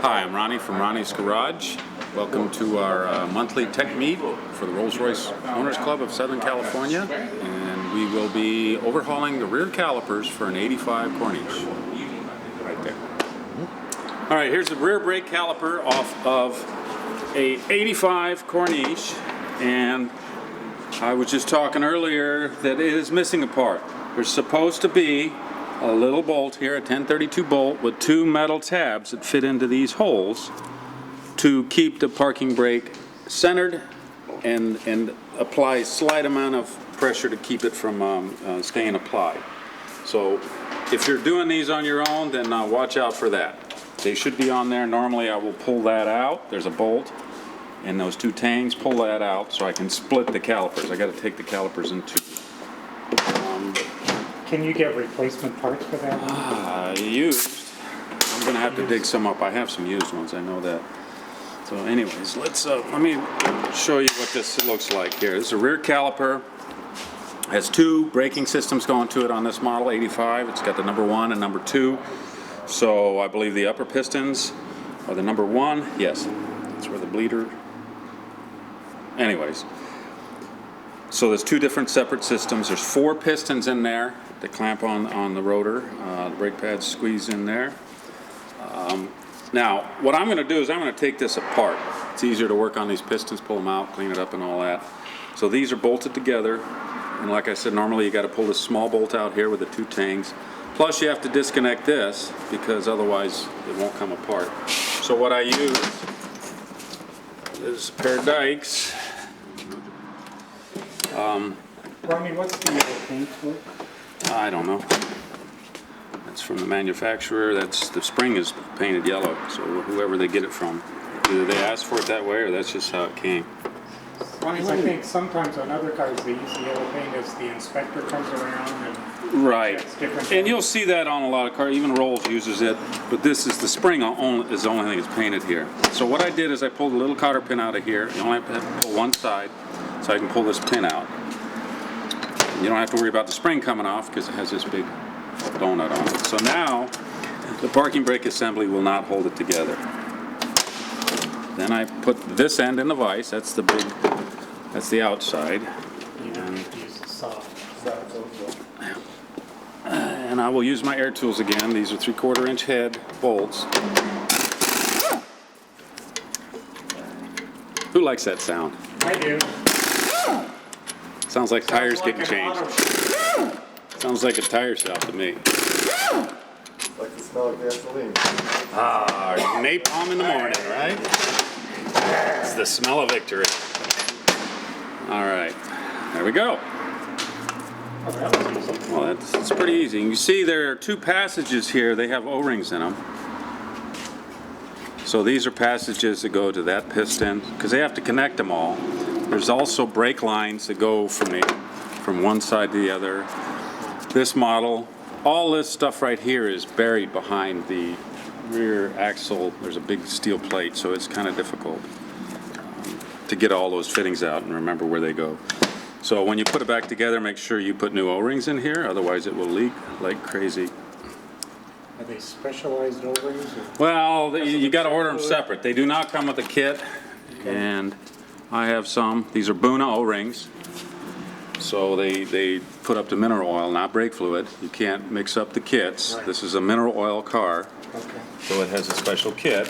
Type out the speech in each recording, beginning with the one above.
Hi, I'm Ronnie from Ronnie's Garage. Welcome to our monthly tech meet for the Rolls-Royce Owners Club of Southern California. And we will be overhauling the rear calipers for an 85 Corniche. Right there. All right, here's the rear brake caliper off of a 85 Corniche. And I was just talking earlier that it is missing a part. There's supposed to be a little bolt here, a 1032 bolt with two metal tabs that fit into these holes to keep the parking brake centered and apply a slight amount of pressure to keep it from staying applied. So if you're doing these on your own, then watch out for that. They should be on there. Normally I will pull that out. There's a bolt and those two tangs, pull that out so I can split the calipers. I got to take the calipers in two. Can you get replacement parts for that? Used. I'm going to have to dig some up. I have some used ones, I know that. So anyways, let me show you what this looks like here. This is a rear caliper. Has two braking systems going to it on this model, 85. It's got the number 1 and number 2. So I believe the upper pistons are the number 1. Yes, that's where the bleeder. Anyways. So there's two different separate systems. There's 4 pistons in there that clamp on the rotor. The brake pads squeeze in there. Now, what I'm going to do is I'm going to take this apart. It's easier to work on these pistons, pull them out, clean it up and all that. So these are bolted together. And like I said, normally you got to pull this small bolt out here with the 2 tangs. Plus you have to disconnect this because otherwise it won't come apart. So what I use is a pair of dikes. Ronnie, what's the yellow paint for? I don't know. That's from the manufacturer. That's the spring is painted yellow. So whoever they get it from, either they asked for it that way or that's just how it came. Ronnie, I think sometimes on other cars they use the yellow paint as the inspector comes around and right. checks different And you'll see that on a lot of cars. Even Rolls uses it. But this is the spring is the only thing that's painted here. So what I did is I pulled a little cotter pin out of here. You only have to pull one side so I can pull this pin out. You don't have to worry about the spring coming off because it has this big donut on it. So now the parking brake assembly will not hold it together. Then I put this end in the vise. That's the big, that's the outside. And I will use my air tools again. These are 3/4 inch head bolts. Who likes that sound? I do. Sounds like tires getting changed. Sounds like a tire shop to me. Like the smell of gasoline. Napalm in the morning, right? It's the smell of victory. All right, there we go. Well, that's pretty easy. You see there are 2 passages here. They have O-rings in them. So these are passages that go to that piston because they have to connect them all. There's also brake lines that go from one side to the other. This model, all this stuff right here is buried behind the rear axle. There's a big steel plate, so it's kind of difficult to get all those fittings out and remember where they go. So when you put it back together, make sure you put new O-rings in here, otherwise it will leak like crazy. Are they specialized O-rings? Well, you got to order them separate. They do not come with a kit, and I have some. These are Buna O-rings. So they put up the mineral oil, not brake fluid. You can't mix up the kits. Right. This is a mineral oil car. Okay. So it has a special kit.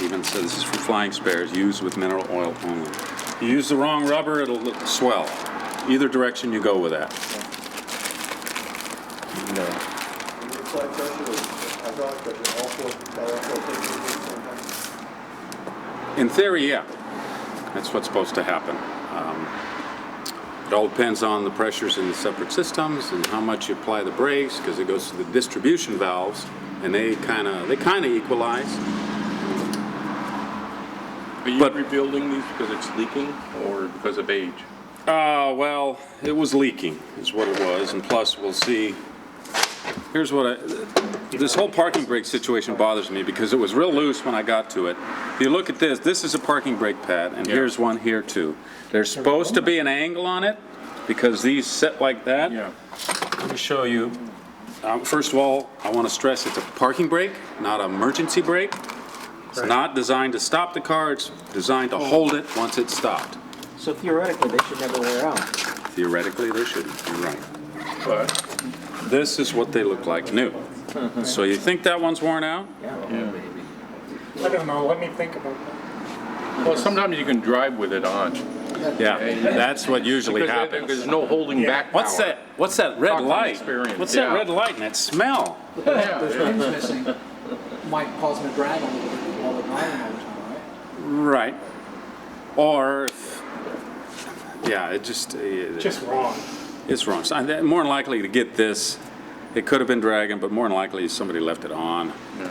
Even says this is for flying spares, used with mineral oil only. You use the wrong rubber, it'll swell. Either direction you go with that. In theory, yeah. That's what's supposed to happen. It all depends on the pressures in the separate systems and how much you apply the brakes, because it goes to the distribution valves, and they kind of equalize. Are you rebuilding these because it's leaking or because of age? Well, it was leaking, is what it was, and plus we'll see. Here's what this whole parking brake situation bothers me because it was real loose when I got to it. If you look at this is a parking brake pad, and here's one here too. There's supposed to be an angle on it because these sit like that. Yeah. Let me show you. First of all, I want to stress it's a parking brake, not an emergency brake. It's not designed to stop the car, it's designed to hold it once it's stopped. So theoretically, they should never wear out. Theoretically, they shouldn't, you're right. But, This is what they look like new. So you think that one's worn out? Yeah. I don't know, let me think about that. well, sometimes you can drive with it on. Yeah, that's what usually Because happens. there's no holding back power. What's that red Talk from light? experience, What's that yeah. red light and that smell? Those rims missing might cause them to drag a little bit while they're driving all the time, right? Right. Or, yeah, it just, Just wrong. it's wrong. So I'm more than likely to get this. It could have been dragging, but more than likely somebody left it on. Yeah.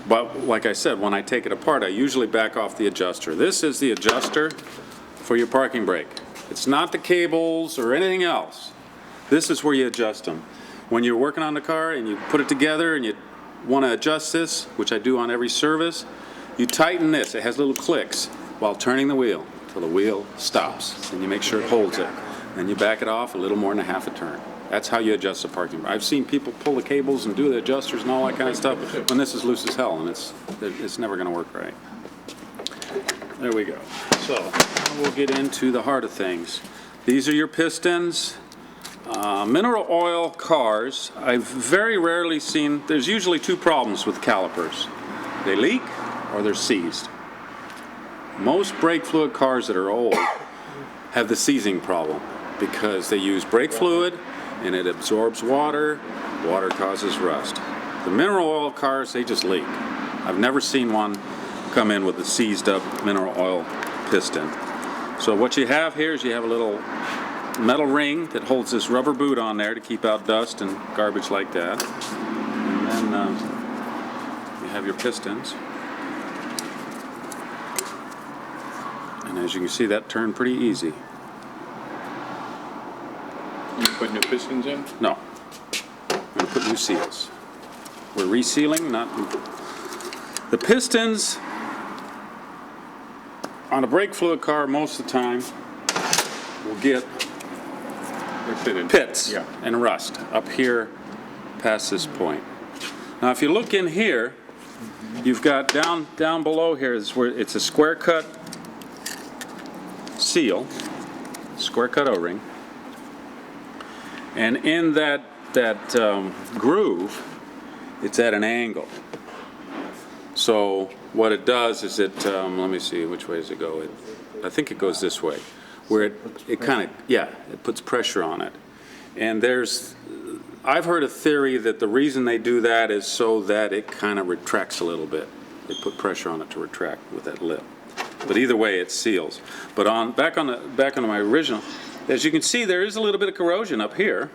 But like I said, when I take it apart, I usually back off the adjuster. This is the adjuster for your parking brake. It's not the cables or anything else. This is where you adjust them. When you're working on the car and you put it together and you want to adjust this, which I do on every service, you tighten this. It has little clicks while turning the wheel till the wheel stops. And you make sure it holds it. Then you back it off a little more than a half a turn. That's how you adjust the parking brake. I've seen people pull the cables and do the adjusters and all that kind of stuff when this is loose as hell, and it's never going to work right. There we go. So we'll get into the heart of things. These are your pistons. Mineral oil cars, I've very rarely seen, there's usually two problems with calipers. They leak or they're seized. Most brake fluid cars that are old have the seizing problem because they use brake fluid and it absorbs water. Water causes rust. The mineral oil cars, they just leak. I've never seen one come in with a seized up mineral oil piston. So what you have here is you have a little metal ring that holds this rubber boot on there to keep out dust and garbage like that. And then you have your pistons. And as you can see, that turned pretty easy. You put new pistons in? No, I'm going to put new seals. We're resealing, not... The pistons on a brake fluid car most of the time will get They're fitted. pits Yeah. and rust up here past this point. Now if you look in here, you've got down below here is where it's a square cut seal, square cut O-ring, and in that groove it's at an angle. So what it does is it, let me see, which way does it go? I think it goes this way, where it kind of, yeah, it puts pressure on it. And I've heard a theory that the reason they do that is so that it kind of retracts a little bit. They put pressure on it to retract with that lip. But either way, it seals. But back on my original, as you can see, there is a little bit of corrosion up here.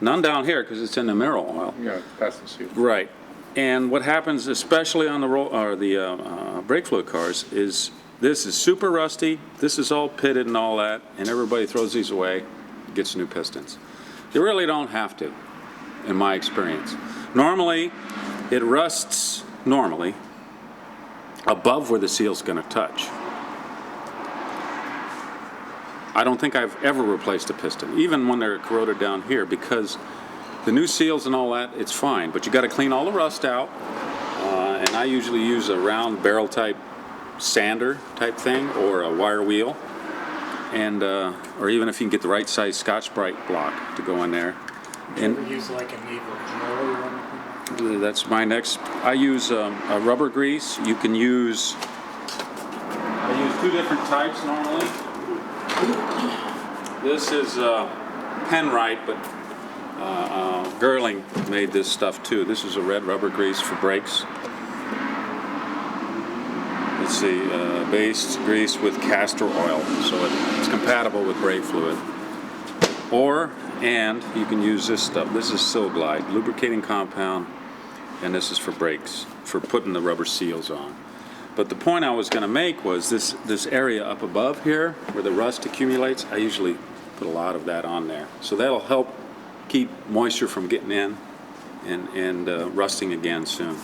None down here because it's in the mineral oil. Yeah, past the seal. Right. And what happens, especially on the brake fluid cars, is this is super rusty. This is all pitted and all that, and everybody throws these away, gets new pistons. You really don't have to, in my experience. Normally, it rusts above where the seal's going to touch. I don't think I've ever replaced a piston, even when they're corroded down here, because the new seals and all that, it's fine, but you got to clean all the rust out, and I usually use a round barrel type sander type thing or a wire wheel, and or even if you can get the right size Scotch-Brite block to go in there. And Ever use like a needle drill or anything? that's my next. I use a rubber grease. You can use. I use two different types normally. This is Penrite, but Girling made this stuff too. This is a red rubber grease for brakes. Let's see, based grease with castor oil, so it's compatible with brake fluid. And you can use this stuff. This is Silglide, lubricating compound, and this is for brakes, for putting the rubber seals on. But the point I was going to make was this area up above here, where the rust accumulates, I usually put a lot of that on there. So that'll help keep moisture from getting in and rusting again soon.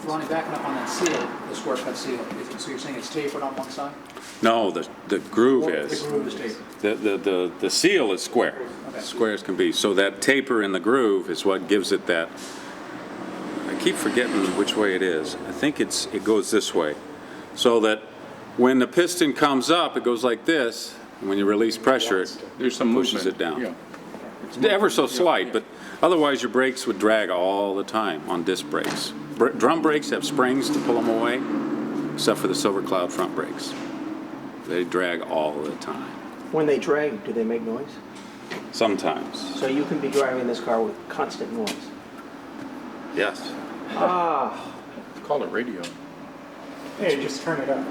Ronnie, backing up on that seal, the square cut seal, so you're saying it's tapered on one side? No, the groove is. The groove is tapered. The seal is square, Okay. square as can be. So that taper in the groove is what gives it that. I keep forgetting which way it is. I think it goes this way. So that when the piston comes up, it goes like this, and when you release pressure, it There's some pushes movement. it down. Yeah. It's ever so slight, but otherwise your brakes would drag all the time on disc brakes. Drum brakes have springs to pull them away, except for the Silver Cloud front brakes. They drag all the time. When they drag, do they make noise? Sometimes. So you can be driving this car with constant noise. Yes. Ah, Call it radio. Hey, just turn it up.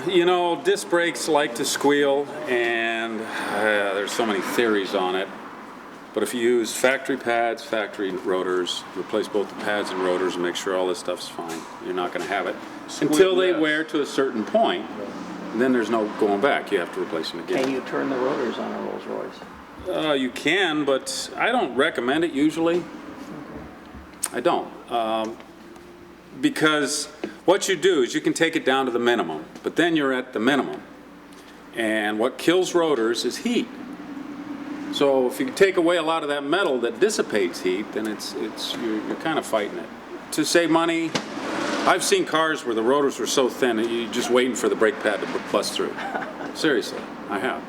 You know, disc brakes like to squeal, and there's so many theories on it. But if you use factory pads, factory rotors, replace both the pads and rotors and make sure all this stuff's fine, you're not going to have it. Until they yes. wear to a certain point, then there's no going back. You have to replace them again. can you turn the rotors on a Rolls Royce? You can, but I don't recommend it usually. I don't. Because what you do is you can take it down to the minimum, but then you're at the minimum. And what kills rotors is heat. So if you take away a lot of that metal that dissipates heat, then you're kind of fighting it. To save money, I've seen cars where the rotors were so thin that you're just waiting for the brake pad to bust through. Seriously, I have.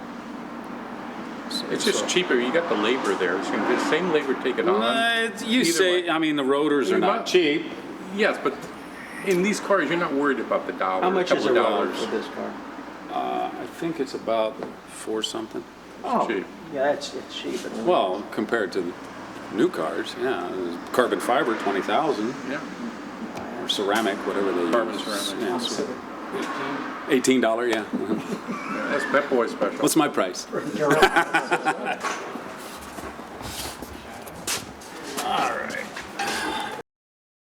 It's just cheaper. You got the labor there. It's going to be the same labor to take it on. You Either say, way. I mean, the rotors are not cheap. Yes, but in these cars, you're not worried about the dollar. How much is a couple of rotor dollars. for this car? I think it's about $4 something. Oh, cheap. yeah, it's cheap. Isn't it? Well, compared to the new cars, yeah. Carbon fiber, 20,000, Yeah. or ceramic, whatever they Carbon use. ceramic. Yeah, I'm so sitting. $18, yeah. That's Pep Boy special. What's my price? Durable.